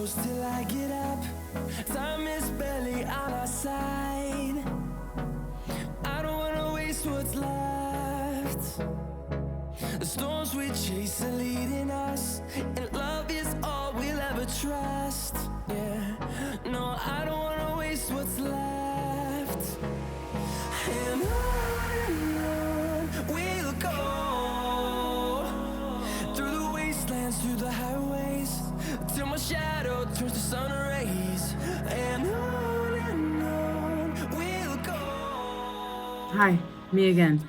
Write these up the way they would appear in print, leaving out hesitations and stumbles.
close till I get up. Time is barely on our side. I don't wanna waste what's left. The storms we chase are leading us, and love is all we'll ever trust. Yeah, no, I don't wanna waste what's left. And on we'll go, through the wastelands, through the highways, till my shadow turns to sun rays. And on we'll go. Hi, me again.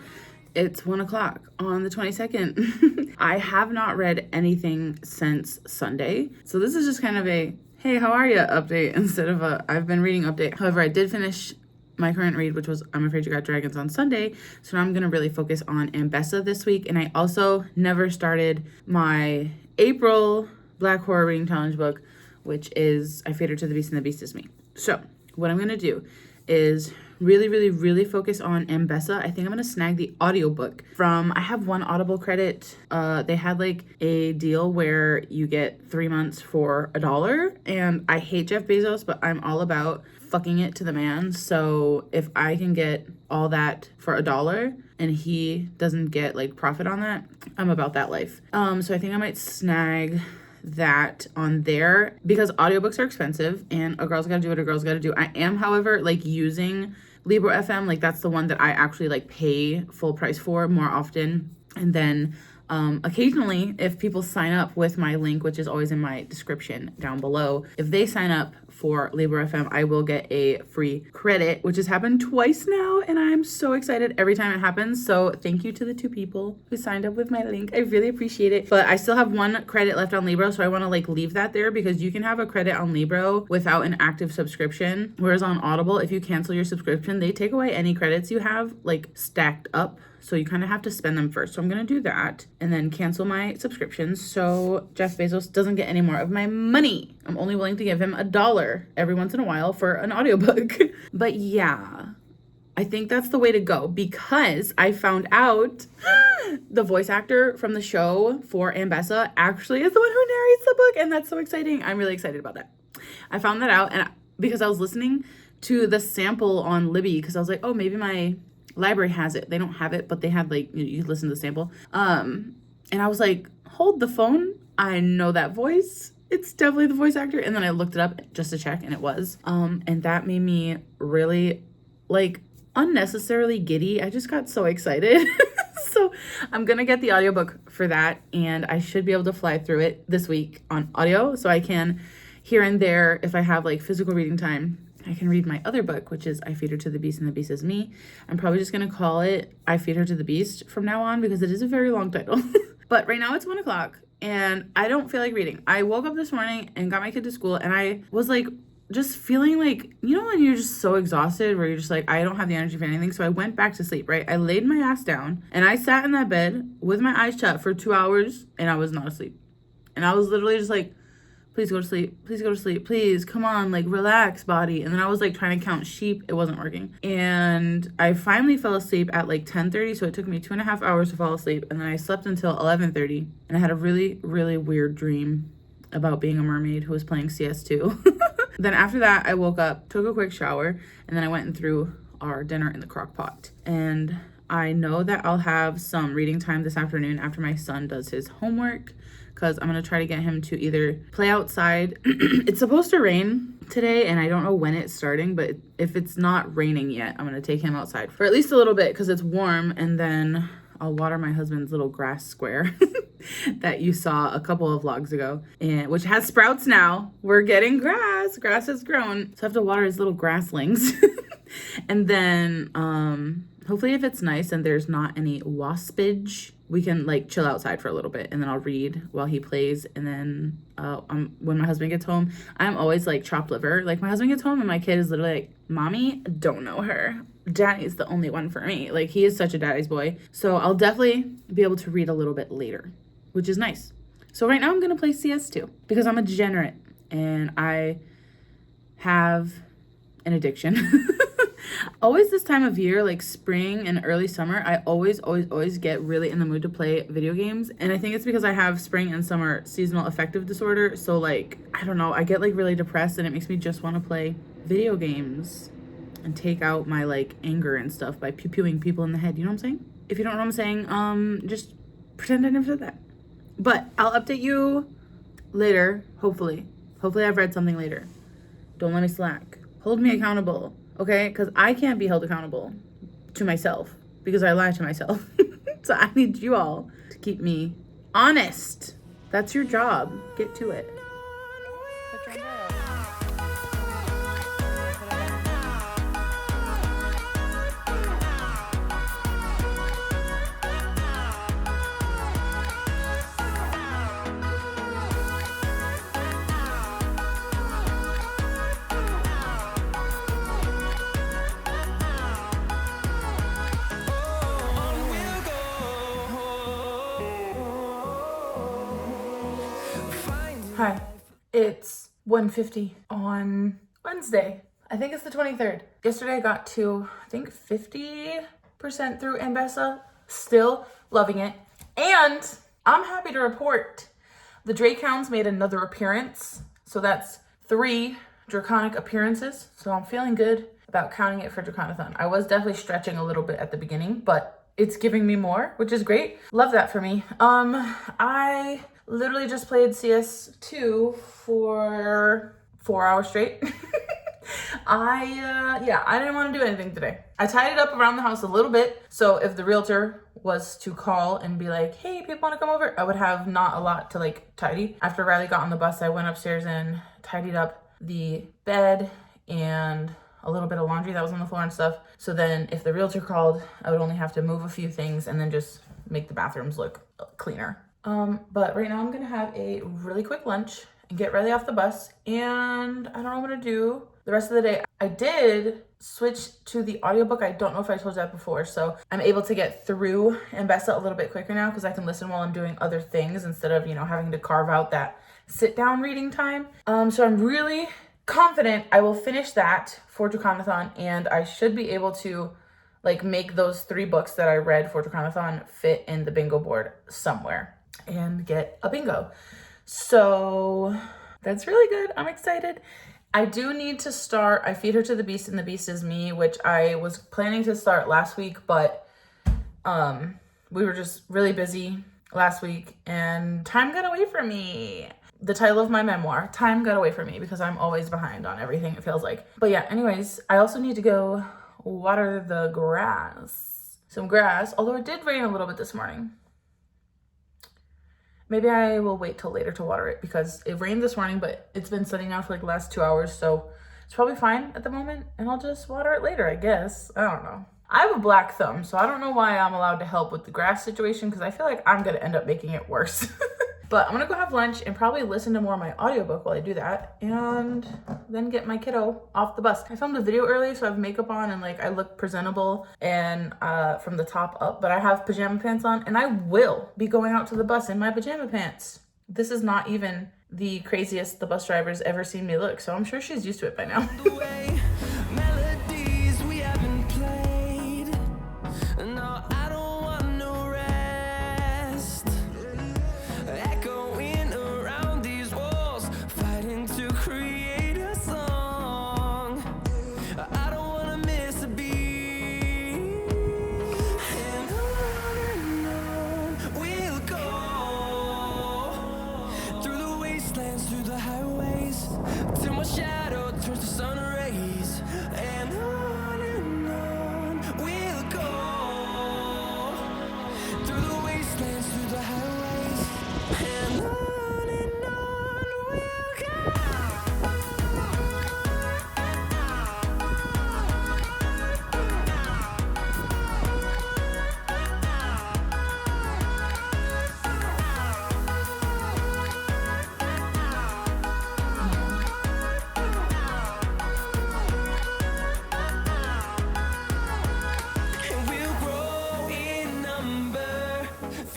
It's 1 o'clock on the 22nd. I have not read anything since Sunday. So this is just kind of a, hey, how are you update instead of a, I've been reading update. However, I did finish my current read, which was I'm Afraid You Got Dragons on Sunday. So now I'm going to really focus on Ambessa this week. And I also never started my April Black Horror Reading Challenge book, which is I Feed Her to the Beast and the Beast is Me. So what I'm going to do is really focus on Ambessa. I think I'm gonna snag the audiobook from, I have one Audible credit. They had like a deal where you get 3 months for $1, and I hate Jeff Bezos, but I'm all about fucking it to the man. So if I can get all that for $1 and he doesn't get like profit on that, I'm about that life. So I think I might snag that on there because audiobooks are expensive and a girl's gotta do what a girl's gotta do. I am, however, like using Libro FM, like that's the one that I actually like pay full price for more often. And then occasionally if people sign up with my link, which is always in my description down below, if they sign up for Libro FM, I will get a free credit, which has happened twice now, and I'm so excited every time it happens. So thank you to the 2 people who signed up with my link. I really appreciate it. But I still have 1 credit left on Libro, so I want to like leave that there because you can have a credit on Libro without an active subscription, whereas on Audible, if you cancel your subscription, they take away any credits you have like stacked up. So you kind of have to spend them first. So I'm going to do that and then cancel my subscriptions so Jeff Bezos doesn't get any more of my money. I'm only willing to give him $1 every once in a while for an audiobook. But yeah, I think that's the way to go because I found out the voice actor from the show for Ambessa actually is the one who narrates the book, and that's so exciting. I'm really excited about that. I found that out and because I was listening to the sample on Libby because I was like, oh, maybe my library has it. They don't have it, but they have like, you listen to the sample. And I was like, hold the phone. I know that voice. It's definitely the voice actor. And then I looked it up just to check and it was. And that made me really like unnecessarily giddy. I just got so excited. So I'm going to get the audiobook for that. And I should be able to fly through it this week on audio. So I can here and there, if I have like physical reading time, I can read my other book, which is I Feed Her to the Beast and the Beast is Me. I'm probably just going to call it I Feed Her to the Beast from now on because it is a very long title. But right now it's 1 o'clock and I don't feel like reading. I woke up this morning and got my kid to school and I was like, just feeling like, you know, when you're just so exhausted where you're just like, I don't have the energy for anything. So I went back to sleep, right? I laid my ass down and I sat in that bed with my eyes shut for 2 hours and I was not asleep. And I was literally just like, please go to sleep. Please go to sleep. Please, come on, like relax, body. And then I was like trying to count sheep. It wasn't working. And I finally fell asleep at like 10:30. So it took me 2.5 hours to fall asleep. And then I slept until 11:30. And I had a really weird dream about being a mermaid who was playing CS2. Then after that, I woke up, took a quick shower, and then I went and threw our dinner in the crock pot. And I know that I'll have some reading time this afternoon after my son does his homework, because I'm going to try to get him to either play outside. It's supposed to rain today, and I don't know when it's starting, but if it's not raining yet, I'm going to take him outside for at least a little bit because it's warm, and then I'll water my husband's little grass square that you saw a couple of vlogs ago, and which has sprouts now. We're getting grass. Grass has grown, so I have to water his little grasslings. And then hopefully if it's nice and there's not any waspage, we can like chill outside for a little bit, and then I'll read while he plays. And then when my husband gets home, I'm always like chopped liver. Like my husband gets home and my kid is literally like, mommy, don't know her. Daddy's the only one for me. Like he is such a daddy's boy. So I'll definitely be able to read a little bit later, which is nice. So right now I'm going to play CS2 because I'm a degenerate and I have an addiction. Always this time of year, like spring and early summer, I always get really in the mood to play video games. And I think it's because I have spring and summer seasonal affective disorder. So like, I don't know, I get like really depressed and it makes me just want to play video games and take out my like anger and stuff by pew-pewing people in the head. You know what I'm saying? If you don't know what I'm saying, just pretend I never said that. But I'll update you later, hopefully. Hopefully I've read something later. Don't let me slack. Hold me accountable, okay? Because I can't be held accountable to myself because I lie to myself. So I need you all to keep me honest. That's your job. Get to it. Hi, it's 1:50 on Wednesday. I think it's the 23rd. Yesterday I got to, I think 50% through Ambessa. Still loving it. And I'm happy to report the Dracounts made another appearance. So that's 3 Draconic appearances. So I'm feeling good about counting it for Draconathon. I was definitely stretching a little bit at the beginning, but it's giving me more, which is great. Love that for me. I literally just played CS2 for 4 hours straight. I didn't want to do anything today. I tidied up around the house a little bit. So if the realtor was to call and be like, hey, people want to come over, I would have not a lot to like tidy. After Riley got on the bus, I went upstairs and tidied up the bed and a little bit of laundry that was on the floor and stuff. So then if the realtor called, I would only have to move a few things and then just make the bathrooms look cleaner. But right now I'm gonna have a really quick lunch and get Riley off the bus, and I don't know what to do the rest of the day. I did switch to the audiobook. I don't know if I told you that before. So I'm able to get through Ambessa a little bit quicker now because I can listen while I'm doing other things instead of, having to carve out that sit down reading time. So I'm really confident I will finish that for Draconathon, and I should be able to like make those 3 books that I read for Draconathon fit in the bingo board somewhere and get a bingo. So that's really good. I'm excited. I do need to start I Feed Her to the Beast and the Beast is Me, which I was planning to start last week, but we were just really busy last week and time got away from me. The title of my memoir, time got away from me because I'm always behind on everything, it feels like. But yeah, anyways, I also need to go water the grass. Some grass, although it did rain a little bit this morning. Maybe I will wait till later to water it because it rained this morning, but it's been sunny now for like the last 2 hours. So it's probably fine at the moment and I'll just water it later, I guess. I don't know. I have a black thumb, so I don't know why I'm allowed to help with the grass situation because I feel like I'm going to end up making it worse. But I'm gonna go have lunch and probably listen to more of my audiobook while I do that and then get my kiddo off the bus. I filmed a video early, so I have makeup on and like I look presentable and from the top up, but I have pajama pants on and I will be going out to the bus in my pajama pants. This is not even the craziest the bus driver's ever seen me look, so I'm sure she's used to it by now. Through the highways till my shadow turns to sun rays, and on we'll go through the wastelands, through the highways, and on we'll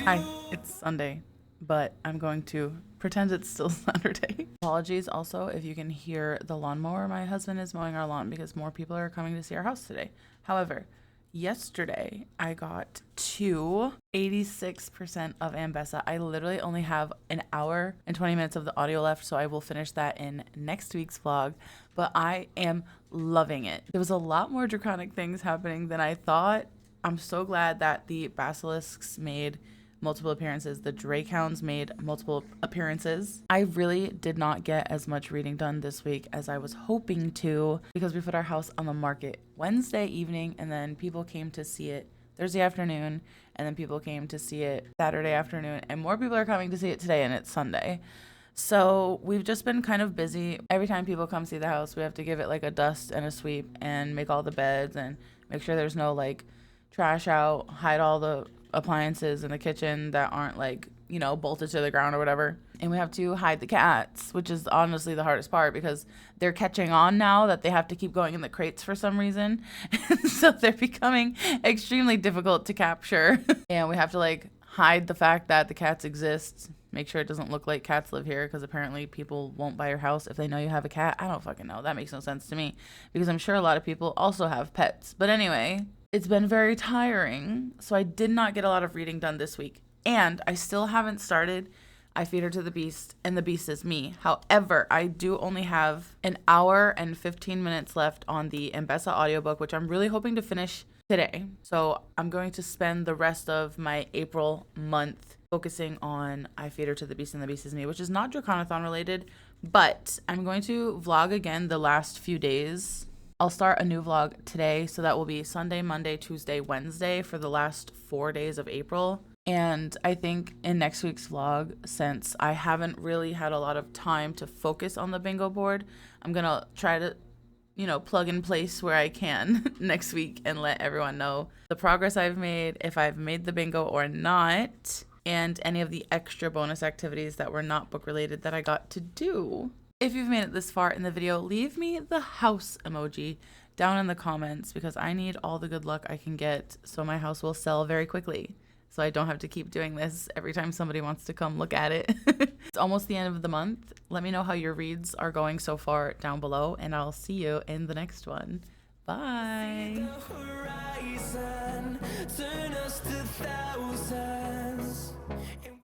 Hi, it's Sunday, but I'm going to pretend it's still Saturday. Apologies also if you can hear the lawnmower. My husband is mowing our lawn because more people are coming to see our house today. However, yesterday I got to 86% of Ambessa. I literally only have an hour and 20 minutes of the audio left, so I will finish that in next week's vlog. But I am loving it. There was a lot more draconic things happening than I thought. I'm so glad that the basilisks made multiple appearances. The Dracounts made multiple appearances. I really did not get as much reading done this week as I was hoping to, because we put our house on the market Wednesday evening, and then people came to see it Thursday afternoon, and then people came to see it Saturday afternoon, and more people are coming to see it today, and it's Sunday. So we've just been kind of busy. Every time people come see the house, we have to give it like a dust and a sweep and make all the beds and make sure there's no like trash out, hide all the appliances in the kitchen that aren't like, you know, bolted to the ground or whatever. And we have to hide the cats, which is honestly the hardest part because they're catching on now that they have to keep going in the crates for some reason. So they're becoming extremely difficult to capture. And we have to like hide the fact that the cats exist, make sure it doesn't look like cats live here, because apparently people won't buy your house if they know you have a cat. I don't fucking know. That makes no sense to me because I'm sure a lot of people also have pets. But anyway, it's been very tiring, so I did not get a lot of reading done this week. And I still haven't started I Feed Her to the Beast, and the Beast is Me. However, I do only have an hour and 15 minutes left on the Ambessa audiobook, which I'm really hoping to finish today. So I'm going to spend the rest of my April month focusing on I Feed Her to the Beast and the Beast is Me, which is not Draconathon related, but I'm going to vlog again the last few days. I'll start a new vlog today, so that will be Sunday, Monday, Tuesday, Wednesday for the last 4 days of April. And I think in next week's vlog, since I haven't really had a lot of time to focus on the bingo board, I'm gonna try to, you know, plug in place where I can next week and let everyone know the progress I've made, if I've made the bingo or not, and any of the extra bonus activities that were not book related that I got to do. If you've made it this far in the video, leave me the house emoji down in the comments because I need all the good luck I can get so my house will sell very quickly, so I don't have to keep doing this every time somebody wants to come look at it. It's almost the end of the month. Let me know how your reads are going so far down below, and I'll see you in the next one. Bye.